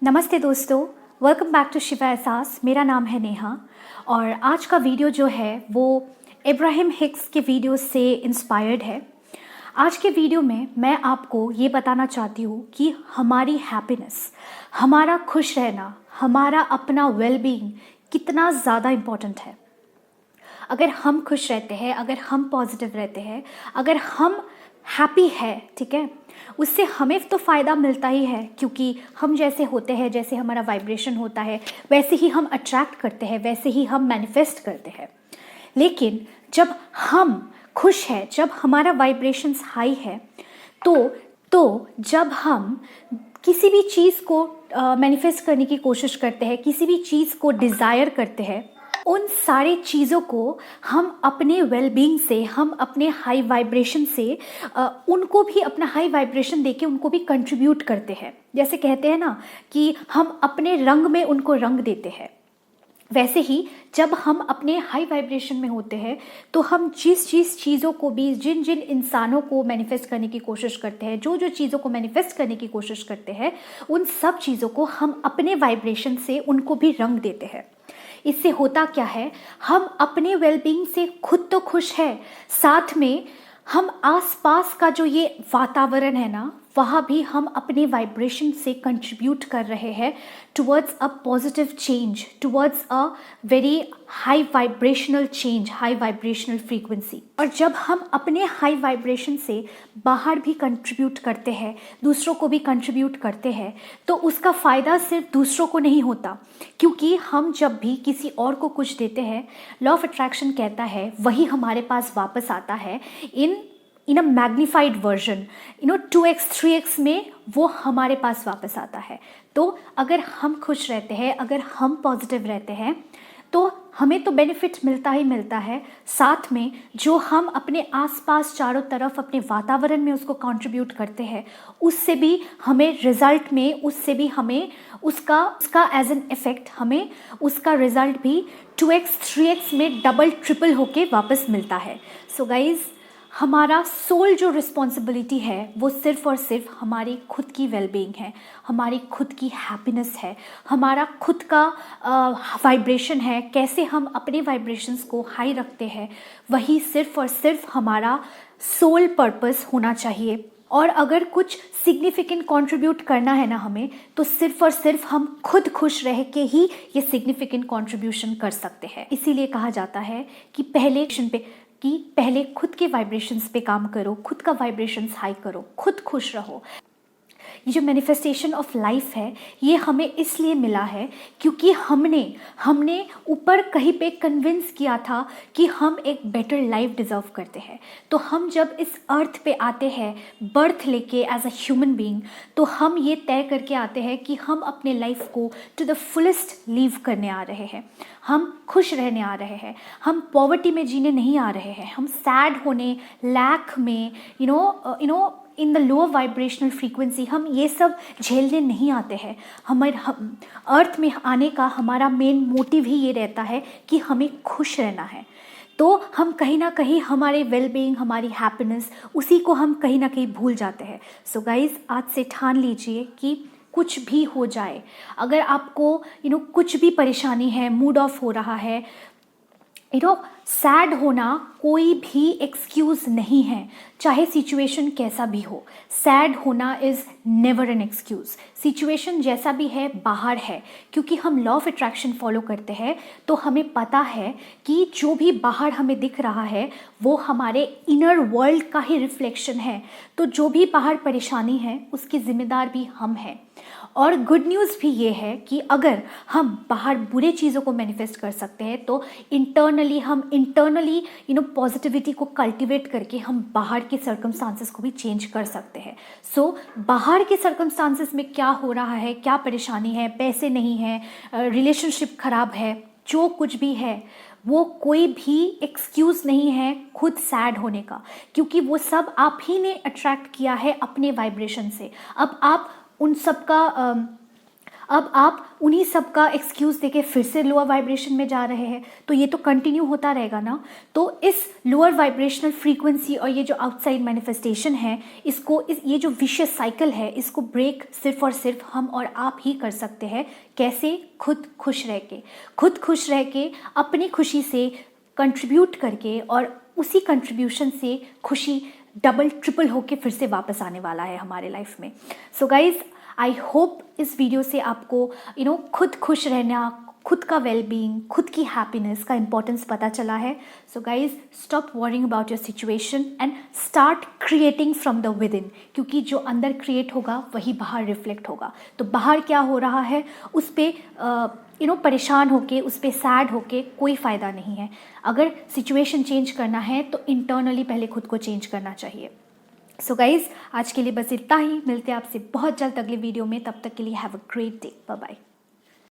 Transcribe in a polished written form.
नमस्ते दोस्तों, welcome back to Shiva एहसास। मेरा नाम है नेहा और आज का वीडियो जो है वो इब्राहिम हिक्स के वीडियो से इंस्पायर्ड है। आज के वीडियो में मैं आपको ये बताना चाहती हूँ कि हमारी हैप्पीनेस, हमारा खुश रहना, हमारा अपना वेलबींग कितना ज़्यादा इम्पोर्टेंट है। अगर हम खुश रहते हैं, अगर हम पॉजिटिव रहते हैं, अगर हम हैप्पी है, ठीक है, उससे हमें तो फ़ायदा मिलता ही है, क्योंकि हम जैसे होते हैं, जैसे हमारा वाइब्रेशन होता है, वैसे ही हम अट्रैक्ट करते हैं, वैसे ही हम मैनिफेस्ट करते हैं। लेकिन जब हम खुश हैं, जब हमारा वाइब्रेशंस हाई है, तो जब हम किसी भी चीज़ को मैनिफेस्ट करने की कोशिश करते हैं, किसी भी चीज़ को डिज़ायर करते हैं, उन सारी चीज़ों को हम अपने वेलबींग से, हम अपने हाई वाइब्रेशन से उनको भी अपना हाई वाइब्रेशन देके उनको भी कंट्रीब्यूट करते हैं। जैसे कहते हैं ना कि हम अपने रंग में उनको रंग देते हैं, वैसे ही जब हम अपने हाई वाइब्रेशन में होते हैं तो हम जिस चीज़ों को भी, जिन जिन इंसानों को मैनिफेस्ट करने की कोशिश करते हैं, जो चीज़ों को मैनिफेस्ट करने की कोशिश करते हैं, उन सब चीज़ों को हम अपने वाइब्रेशन से उनको भी रंग देते हैं। इससे होता क्या है, हम अपने वेलबींग से खुद तो खुश है, साथ में हम आसपास का जो ये वातावरण है ना, वहाँ भी हम अपने वाइब्रेशन से कंट्रीब्यूट कर रहे हैं towards a positive change, towards a very high vibrational change, high vibrational frequency. और जब हम अपने हाई वाइब्रेशन से बाहर भी कंट्रीब्यूट करते हैं, दूसरों को भी कंट्रीब्यूट करते हैं, तो उसका फ़ायदा सिर्फ दूसरों को नहीं होता, क्योंकि हम जब भी किसी और को कुछ देते हैं, लॉ ऑफ अट्रैक्शन कहता है वही हमारे पास वापस आता है इन अ मैग्नीफाइड वर्जन, 2x 3x में वो हमारे पास वापस आता है। तो अगर हम खुश रहते हैं, अगर हम पॉजिटिव रहते हैं, तो हमें तो बेनिफिट मिलता ही मिलता है, साथ में जो हम अपने आसपास चारों तरफ अपने वातावरण में उसको कंट्रीब्यूट करते हैं, उससे भी हमें रिजल्ट में, उससे भी हमें उसका एज एन इफेक्ट, हमें उसका रिजल्ट भी 2x 3x में डबल ट्रिपल होके वापस मिलता है। सो गाइज, हमारा सोल जो रिस्पॉन्सिबिलिटी है वो सिर्फ़ और सिर्फ हमारी खुद की वेलबींग है, हमारी खुद की हैप्पीनेस है, हमारा खुद का वाइब्रेशन है, कैसे हम अपने वाइब्रेशंस को हाई रखते हैं, वही सिर्फ़ और सिर्फ हमारा सोल पर्पस होना चाहिए। और अगर कुछ सिग्निफिकेंट कंट्रीब्यूट करना है ना हमें, तो सिर्फ और सिर्फ हम खुद खुश रह के ही ये सिग्निफिकेंट कंट्रीब्यूशन कर सकते हैं। इसीलिए कहा जाता है कि पहले खुद के वाइब्रेशंस पे काम करो, खुद का वाइब्रेशंस हाई करो, खुद खुश रहो। ये जो मैनिफेस्टेशन ऑफ लाइफ है, ये हमें इसलिए मिला है क्योंकि हमने ऊपर कहीं पे कन्विंस किया था कि हम एक बेटर लाइफ डिज़र्व करते हैं। तो हम जब इस अर्थ पे आते हैं बर्थ लेके एज अ ह्यूमन बीइंग, तो हम ये तय करके आते हैं कि हम अपने लाइफ को टू द फुलेस्ट लीव करने आ रहे हैं, हम खुश रहने आ रहे हैं, हम पॉवर्टी में जीने नहीं आ रहे हैं, हम सैड होने, लैक में, in the lower vibrational frequency हम ये सब झेलने नहीं आते हैं। हम अर्थ में आने का हमारा मेन मोटिव ही ये रहता है कि हमें खुश रहना है। तो हम कहीं ना कहीं हमारे वेलबींग, हमारी हैप्पीनेस, उसी को हम कहीं ना कहीं भूल जाते हैं। सो गाइज, आज से ठान लीजिए कि कुछ भी हो जाए, अगर आपको कुछ भी परेशानी है, मूड ऑफ हो रहा है, सैड होना कोई भी एक्सक्यूज़ नहीं है, चाहे सिचुएशन कैसा भी हो। सैड होना is never an excuse. Situation जैसा भी है बाहर है, क्योंकि हम लॉ ऑफ अट्रैक्शन फॉलो करते हैं, तो हमें पता है कि जो भी बाहर हमें दिख रहा है वो हमारे इनर वर्ल्ड का ही रिफ्लेक्शन है। तो जो भी बाहर परेशानी है उसकी जिम्मेदार भी हम हैं। और गुड न्यूज़ भी ये है कि अगर हम बाहर बुरे चीज़ों को मैनिफेस्ट कर सकते हैं, तो इंटरनली पॉजिटिविटी को कल्टीवेट करके हम बाहर के सर्कमस्टांसेस को भी चेंज कर सकते हैं। सो बाहर के सर्कमस्टांसेस में क्या हो रहा है, क्या परेशानी है, पैसे नहीं है, रिलेशनशिप ख़राब है, जो कुछ भी है, वो कोई भी एक्सक्यूज़ नहीं है खुद सैड होने का, क्योंकि वो सब आप ही ने अट्रैक्ट किया है अपने वाइब्रेशन से। अब आप उन सब का अब आप उन्हीं सब का एक्सक्यूज़ देके फिर से लोअर वाइब्रेशन में जा रहे हैं, तो ये तो कंटिन्यू होता रहेगा ना। तो इस लोअर वाइब्रेशनल फ्रीक्वेंसी और ये जो आउटसाइड मैनिफेस्टेशन है, ये जो विशियस साइकिल है, इसको ब्रेक सिर्फ और सिर्फ हम और आप ही कर सकते हैं। कैसे? खुद खुश रह के अपनी खुशी से कंट्रीब्यूट करके, और उसी कंट्रीब्यूशन से खुशी डबल ट्रिपल होके फिर से वापस आने वाला है हमारे लाइफ में। सो गाइज, आई होप इस वीडियो से आपको खुद खुश रहना, खुद का वेलबींग, खुद की हैप्पीनेस का इंपॉर्टेंस पता चला है। So guys, stop worrying about your situation and start creating from the with in, क्योंकि जो अंदर क्रिएट होगा वही बाहर रिफ्लेक्ट होगा। तो बाहर क्या हो रहा है उस पर परेशान होके, उस पर सैड होके कोई फ़ायदा नहीं है। अगर सिचुएशन चेंज करना है तो इंटरनली पहले खुद को चेंज करना चाहिए। सो गाइज़, आज के लिए बस इतना ही। मिलते हैं आपसे बहुत जल्द अगले वीडियो में। तब तक के लिए have a great day. Bye bye.